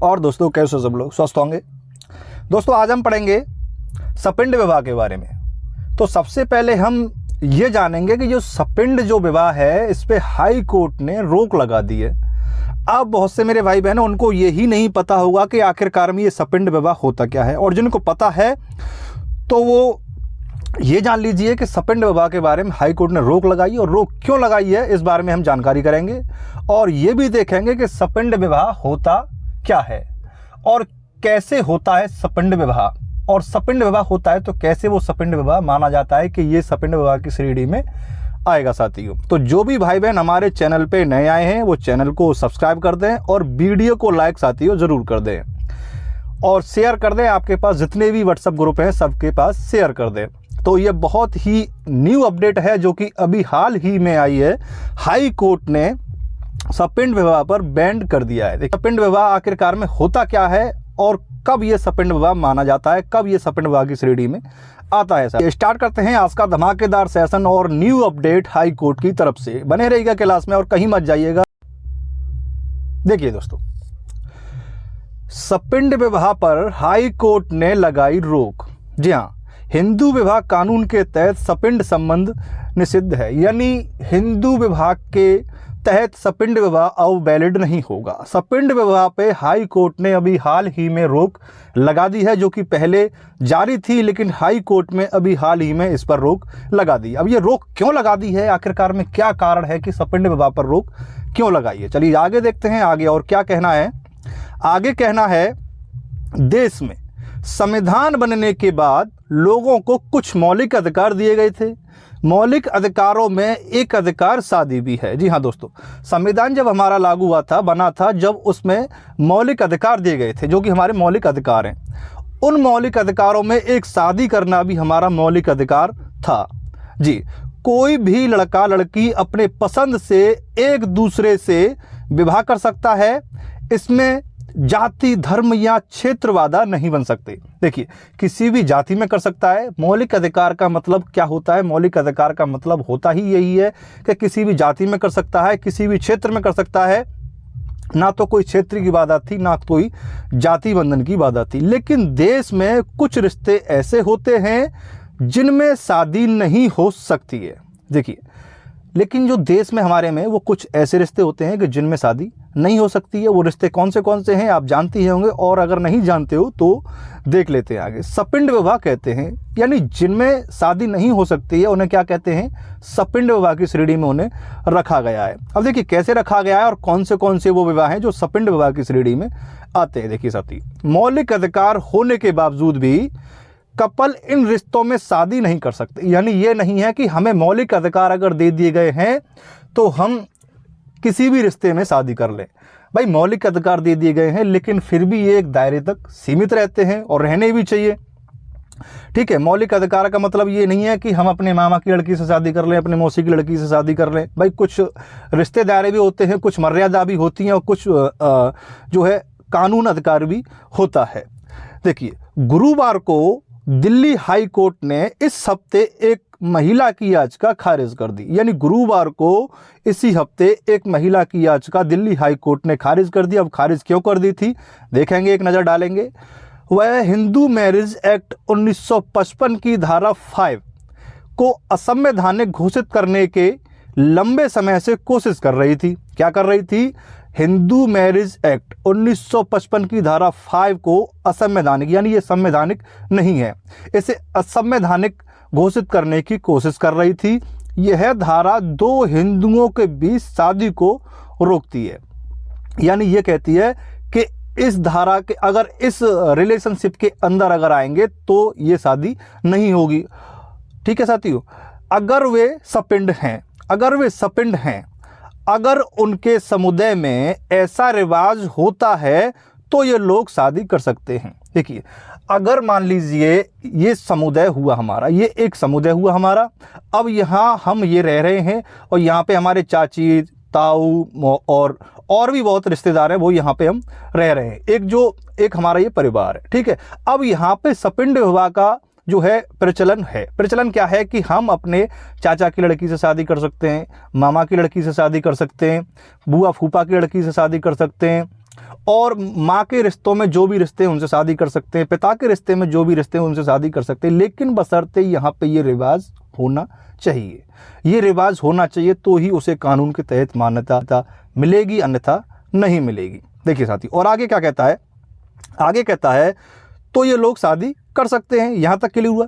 और दोस्तों कैसे सब लोग स्वस्थ होंगे। दोस्तों आज हम पढ़ेंगे सपिंड विवाह के बारे में। तो सबसे पहले हम ये जानेंगे कि जो सपिंड जो विवाह है इस पे हाई कोर्ट ने रोक लगा दी है। अब बहुत से मेरे भाई बहन उनको यही नहीं पता होगा कि आखिरकार में ये सपिंड विवाह होता क्या है, और जिनको पता है तो वो ये जान लीजिए कि सपिंड विवाह के बारे में हाई कोर्ट ने रोक लगाई, और रोक क्यों लगाई है इस बारे में हम जानकारी करेंगे। और ये भी देखेंगे कि सपिंड विवाह होता क्या है और कैसे होता है सपिंड विवाह, और सपिंड विवाह होता है तो कैसे वो सपिंड विवाह माना जाता है कि ये सपिंड विवाह की श्रेणी में आएगा। साथियों, तो जो भी भाई बहन हमारे चैनल पे नए आए हैं वो चैनल को सब्सक्राइब कर दें और वीडियो को लाइक साथियों ज़रूर कर दें और शेयर कर दें। आपके पास जितने भी व्हाट्सएप ग्रुप हैं सबके पास शेयर कर दें। तो ये बहुत ही न्यू अपडेट है जो कि अभी हाल ही में आई है। हाई कोर्ट ने सपिंड विवाह पर बैन कर दिया है। देखिए सपिंड विवाह आखिरकार में होता क्या है और कब ये सपिंड विवाह माना जाता है, कब ये सपिंड विवाह की श्रेणी में आता है। स्टार्ट करते हैं आज का धमाकेदार सेशन और न्यू अपडेट हाई कोर्ट की तरफ से। बने रहिएगा क्लास में और कहीं मत जाइएगा। देखिए दोस्तों, सपिंड विवाह पर हाई कोर्ट ने लगाई रोक। जी हाँ, हिंदू विवाह कानून के तहत सपिंड संबंध निषिद्ध है, यानी हिंदू विवाह के तहत सपिंड विवाह अब वैलिड नहीं होगा। सपिंड विवाह पे हाई कोर्ट ने अभी हाल ही में रोक लगा दी है, जो कि पहले जारी थी, लेकिन हाई कोर्ट में अभी हाल ही में इस पर रोक लगा दी। अब ये रोक क्यों लगा दी है, आखिरकार में क्या कारण है कि सपिंड विवाह पर रोक क्यों लगाई है, चलिए आगे देखते हैं। आगे और क्या कहना है। आगे कहना है, देश में संविधान बनने के बाद लोगों को कुछ मौलिक अधिकार दिए गए थे। मौलिक अधिकारों में एक अधिकार शादी भी है। जी हाँ दोस्तों, संविधान जब हमारा लागू हुआ था, बना था, जब उसमें मौलिक अधिकार दिए गए थे जो कि हमारे मौलिक अधिकार हैं। उन मौलिक अधिकारों में एक शादी करना भी हमारा मौलिक अधिकार था। जी, कोई भी लड़का लड़की अपने पसंद से एक दूसरे से विवाह कर सकता है। इसमें जाति धर्म या क्षेत्रवादा नहीं बन सकते। देखिए, किसी भी जाति में कर सकता है। मौलिक अधिकार का मतलब क्या होता है? मौलिक अधिकार का मतलब होता ही यही है कि किसी भी जाति में कर सकता है, किसी भी क्षेत्र में कर सकता है। ना तो कोई क्षेत्र की बात थी, ना कोई जाति बंधन की बात थी। लेकिन देश में कुछ रिश्ते ऐसे होते हैं जिनमें शादी नहीं हो सकती है। देखिए, लेकिन जो देश में हमारे में वो कुछ ऐसे रिश्ते होते हैं कि जिनमें शादी नहीं हो सकती है। वो रिश्ते कौन से हैं आप जानती ही होंगे, और अगर नहीं जानते हो तो देख लेते हैं आगे। सपिंड विवाह कहते हैं, यानी जिनमें शादी नहीं हो सकती है उन्हें क्या कहते हैं? सपिंड विवाह की श्रेणी में उन्हें रखा गया है। अब देखिए कैसे रखा गया है और कौन से वो विवाह हैं जो सपिंड विवाह की श्रेणी में आते हैं। देखिए साथी, मौलिक अधिकार होने के बावजूद भी कपल इन रिश्तों में शादी नहीं कर सकते। यानी ये नहीं है कि हमें मौलिक अधिकार अगर दे दिए गए हैं तो हम किसी भी रिश्ते में शादी कर लें। भाई मौलिक अधिकार दे दिए गए हैं, लेकिन फिर भी ये एक दायरे तक सीमित रहते हैं और रहने भी चाहिए। ठीक है, मौलिक अधिकार का मतलब ये नहीं है कि हम अपने मामा की लड़की से शादी कर लें, अपने मौसी की लड़की से शादी कर लें। भाई कुछ रिश्ते दायरे भी होते हैं, कुछ मर्यादा भी होती हैं और कुछ जो है कानून अधिकार भी होता है। देखिए, गुरुवार को दिल्ली हाई कोर्ट ने इस हफ्ते एक महिला की याचिका खारिज कर दी। यानी गुरुवार को इसी हफ्ते एक महिला की याचिका दिल्ली हाई कोर्ट ने खारिज कर दी। अब खारिज क्यों कर दी थी देखेंगे, एक नज़र डालेंगे। वह हिंदू मैरिज एक्ट 1955 की धारा 5 को असंवैधानिक घोषित करने के लंबे समय से कोशिश कर रही थी। क्या कर रही थी? हिंदू मैरिज एक्ट 1955 की धारा 5 को असंवैधानिक, यानी ये संवैधानिक नहीं है, इसे असंवैधानिक घोषित करने की कोशिश कर रही थी। यह धारा दो हिंदुओं के बीच शादी को रोकती है। यानी ये कहती है कि इस धारा के अगर इस रिलेशनशिप के अंदर अगर आएंगे तो ये शादी नहीं होगी। ठीक है साथियों, अगर वे सपिंड हैं, अगर उनके समुदाय में ऐसा रिवाज होता है तो ये लोग शादी कर सकते हैं। देखिए, अगर मान लीजिए ये समुदाय हुआ हमारा, ये एक समुदाय हुआ हमारा, अब यहाँ हम ये रह रहे हैं और यहाँ पे हमारे चाची ताऊ और भी बहुत रिश्तेदार हैं, वो यहाँ पे हम रह रहे हैं। एक हमारा ये परिवार है। ठीक है, अब यहाँ पे सपिंड विवाह का जो है प्रचलन है। प्रचलन क्या है कि हम अपने चाचा की लड़की से शादी कर सकते हैं, मामा की लड़की से शादी कर सकते हैं, बुआ फूफा की लड़की से शादी कर सकते हैं, और माँ के रिश्तों में जो भी रिश्ते हैं उनसे शादी कर सकते हैं, पिता के रिश्ते में जो भी रिश्ते हैं उनसे शादी कर सकते हैं, लेकिन बशर्ते यहाँ पे ये रिवाज होना चाहिए। ये रिवाज होना चाहिए तो ही उसे कानून के तहत मान्यता मिलेगी, अन्यथा नहीं मिलेगी। देखिए साथी, और आगे क्या कहता है, आगे कहता है तो ये लोग शादी कर सकते हैं, यहाँ तक क्लियर हुआ।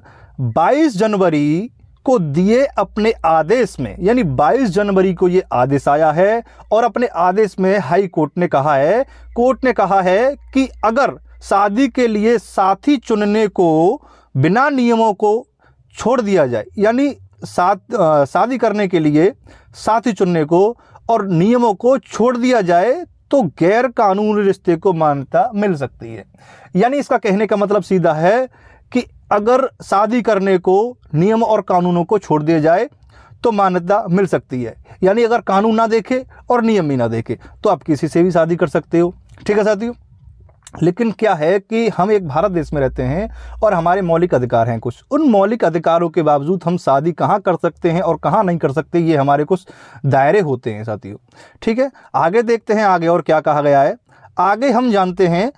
22 जनवरी को दिए अपने आदेश में, यानी 22 जनवरी को ये आदेश आया है और अपने आदेश में हाई कोर्ट ने कहा है, कोर्ट ने कहा है कि अगर शादी के लिए साथी चुनने को बिना नियमों को छोड़ दिया जाए, यानी शादी करने के लिए साथी चुनने को और नियमों को छोड़ दिया जाए तो गैर कानूनी रिश्ते को मान्यता मिल सकती है। यानी इसका कहने का मतलब सीधा है कि अगर शादी करने को नियम और कानूनों को छोड़ दिया जाए तो मान्यता मिल सकती है। यानी अगर कानून ना देखे और नियम भी ना देखे तो आप किसी से भी शादी कर सकते हो। ठीक है साथियों, लेकिन क्या है कि हम एक भारत देश में रहते हैं और हमारे मौलिक अधिकार हैं कुछ। उन मौलिक अधिकारों के बावजूद हम शादी कहाँ कर सकते हैं और कहाँ नहीं कर सकते, ये हमारे कुछ दायरे होते हैं साथियों। ठीक है, आगे देखते हैं आगे और क्या कहा गया है। आगे हम जानते हैं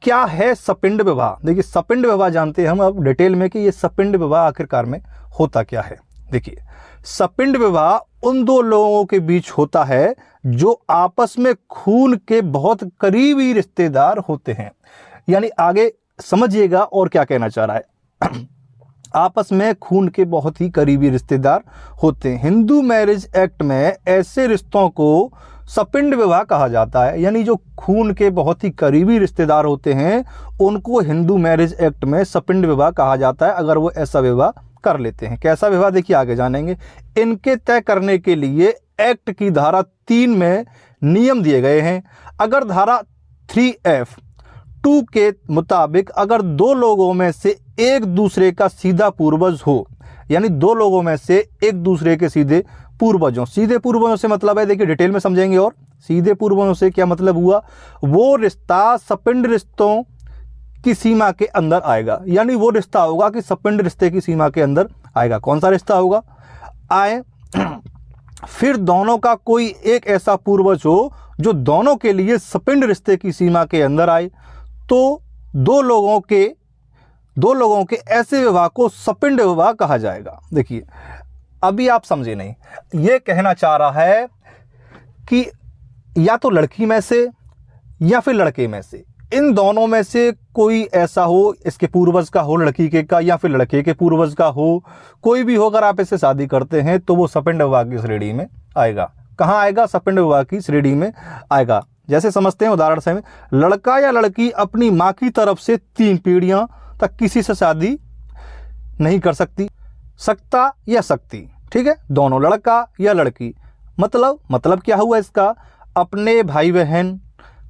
क्या है सपिंड विवाह। देखिए सपिंड विवाह जानते हैं हम अब डिटेल में कि ये सपिंड विवाह आखिरकार में होता क्या है। देखिए सपिंड विवाह उन दो लोगों के बीच होता है जो आपस में खून के बहुत करीबी रिश्तेदार होते हैं। यानी आगे समझिएगा और क्या कहना चाह रहा है। आपस में खून के बहुत ही करीबी रिश्तेदार होते हैं। हिंदू मैरिज एक्ट में ऐसे रिश्तों को सपिंड विवाह कहा जाता है। यानी जो खून के बहुत ही करीबी रिश्तेदार होते हैं उनको हिंदू मैरिज एक्ट में सपिंड विवाह कहा जाता है, अगर वो ऐसा विवाह कर लेते हैं। कैसा विवाह देखिए आगे जानेंगे। इनके तय करने के लिए एक्ट की धारा 3 में नियम दिए गए हैं। अगर धारा 3F(2) के मुताबिक अगर दो लोगों में से एक दूसरे का सीधा पूर्वज हो, यानी दो लोगों में से एक दूसरे के सीधे पूर्वजों, सीधे पूर्वजों से मतलब है, देखिए डिटेल में समझेंगे। और सीधे पूर्वजों से क्या मतलब हुआ, वो रिश्ता सपिंड रिश्तों की सीमा के अंदर आएगा। यानी वो रिश्ता होगा कि सपिंड रिश्ते की सीमा के अंदर आएगा। कौन सा रिश्ता होगा, आए फिर दोनों का कोई एक ऐसा पूर्वज हो जो दोनों के लिए सपिंड रिश्ते की सीमा के अंदर आए, तो दो लोगों के ऐसे विवाह को सपिंड विवाह कहा जाएगा। देखिए अभी आप समझे नहीं, ये कहना चाह रहा है कि या तो लड़की में से या फिर लड़के में से, इन दोनों में से कोई ऐसा हो, इसके पूर्वज का हो लड़की के का या फिर लड़के के पूर्वज का हो, कोई भी हो, अगर आप इससे शादी करते हैं तो वो सपिंड विवाह की श्रेणी में आएगा। कहाँ आएगा, सपिंड विवाह की श्रेणी में आएगा। जैसे समझते हैं उदाहरण से, लड़का या लड़की अपनी माँ की तरफ से 3 पीढ़ियां तक किसी से शादी नहीं कर सकता या सकती। ठीक है, दोनों लड़का या लड़की, मतलब क्या हुआ इसका, अपने भाई बहन,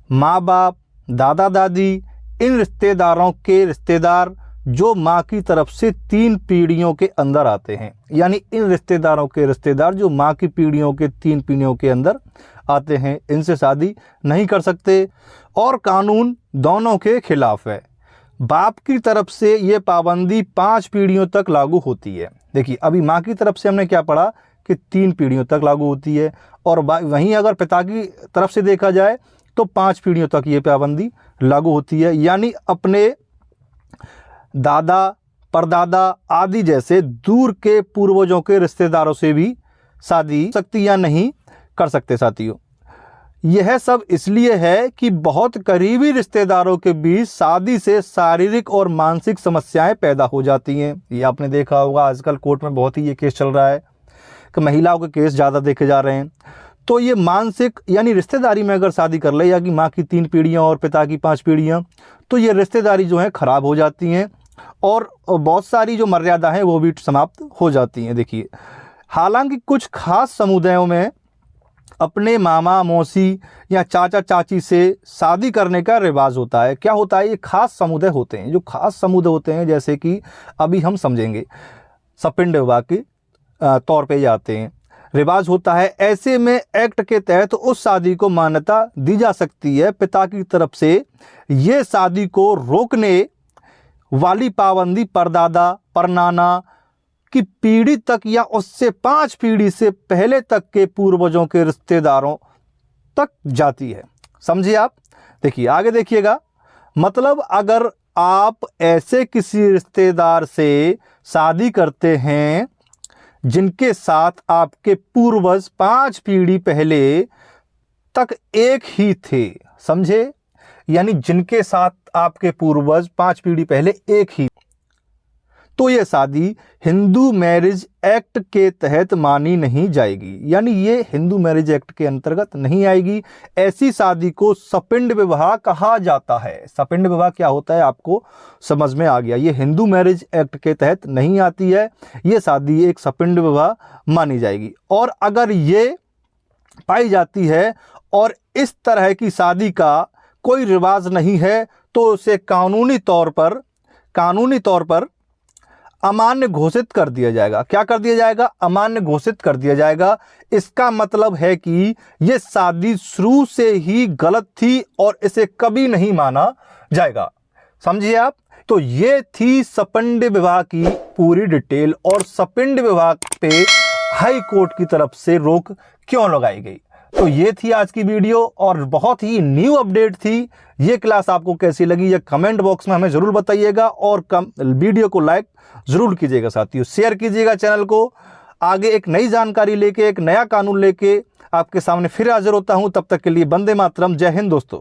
माँ बाप, दादा दादी, इन रिश्तेदारों के रिश्तेदार जो माँ की तरफ से 3 पीढ़ियों के अंदर आते हैं। यानी इन रिश्तेदारों के रिश्तेदार जो माँ की पीढ़ियों के 3 पीढ़ियों के अंदर आते हैं, इनसे शादी नहीं कर सकते। और कानून दोनों के खिलाफ है। बाप की तरफ से ये पाबंदी 5 पीढ़ियों तक लागू होती है। देखिए अभी माँ की तरफ से हमने क्या पढ़ा कि 3 पीढ़ियों तक लागू होती है, और वहीं अगर पिता की तरफ से देखा जाए तो 5 पीढ़ियों तक ये पाबंदी लागू होती है। यानी अपने दादा, परदादा आदि जैसे दूर के पूर्वजों के रिश्तेदारों से भी शादी सकती या नहीं कर सकते साथियों। यह सब इसलिए है कि बहुत करीबी रिश्तेदारों के बीच शादी से शारीरिक और मानसिक समस्याएं पैदा हो जाती हैं। ये आपने देखा होगा, आजकल कोर्ट में बहुत ही ये केस चल रहा है कि महिलाओं के केस ज़्यादा देखे जा रहे हैं। तो ये मानसिक, यानी रिश्तेदारी में अगर शादी कर ले, या कि माँ की 3 पीढ़ियाँ और पिता की 5 पीढ़ियाँ, तो ये रिश्तेदारी जो है ख़राब हो जाती हैं और बहुत सारी जो मर्यादा हैं वो भी समाप्त हो जाती हैं। देखिए हालांकि कुछ खास समुदायों में अपने मामा मौसी या चाचा चाची से शादी करने का रिवाज होता है। क्या होता है, ये खास समुदाय होते हैं। जो खास समुदाय होते हैं, जैसे कि अभी हम समझेंगे, सपिंड विवाह के तौर पे जाते हैं, रिवाज होता है। ऐसे में एक्ट के तहत उस शादी को मान्यता दी जा सकती है। पिता की तरफ से ये शादी को रोकने वाली पाबंदी परदादा, परनाना की पीढ़ी तक या उससे 5 पीढ़ी से पहले तक के पूर्वजों के रिश्तेदारों तक जाती है। समझिए आप, देखिए आगे देखिएगा, मतलब अगर आप ऐसे किसी रिश्तेदार से शादी करते हैं जिनके साथ आपके पूर्वज 5 पीढ़ी पहले तक एक ही थे, समझे, यानी जिनके साथ आपके पूर्वज 5 पीढ़ी पहले एक ही, तो यह शादी हिंदू मैरिज एक्ट के तहत मानी नहीं जाएगी, यानी ये हिंदू मैरिज एक्ट के अंतर्गत नहीं आएगी। ऐसी शादी को सपिंड विवाह कहा जाता है। सपिंड विवाह क्या होता है आपको समझ में आ गया। ये हिंदू मैरिज एक्ट के तहत नहीं आती है, ये शादी एक सपिंड विवाह मानी जाएगी। और अगर ये पाई जाती है और इस तरह की शादी का कोई रिवाज नहीं है तो उसे कानूनी तौर पर अमान्य घोषित कर दिया जाएगा। क्या कर दिया जाएगा? अमान्य घोषित कर दिया जाएगा। इसका मतलब है कि यह शादी शुरू से ही गलत थी और इसे कभी नहीं माना जाएगा। समझिए आप। तो ये थी सपिंड विवाह की पूरी डिटेल और सपिंड विवाह पे हाई कोर्ट की तरफ से रोक क्यों लगाई गई। तो ये थी आज की वीडियो और बहुत ही न्यू अपडेट थी। ये क्लास आपको कैसी लगी ये कमेंट बॉक्स में हमें जरूर बताइएगा और वीडियो को लाइक जरूर कीजिएगा, साथियों शेयर कीजिएगा चैनल को। आगे एक नई जानकारी लेके, एक नया कानून लेके आपके सामने फिर हाजिर होता हूं। तब तक के लिए वंदे मातरम, जय हिंद दोस्तों।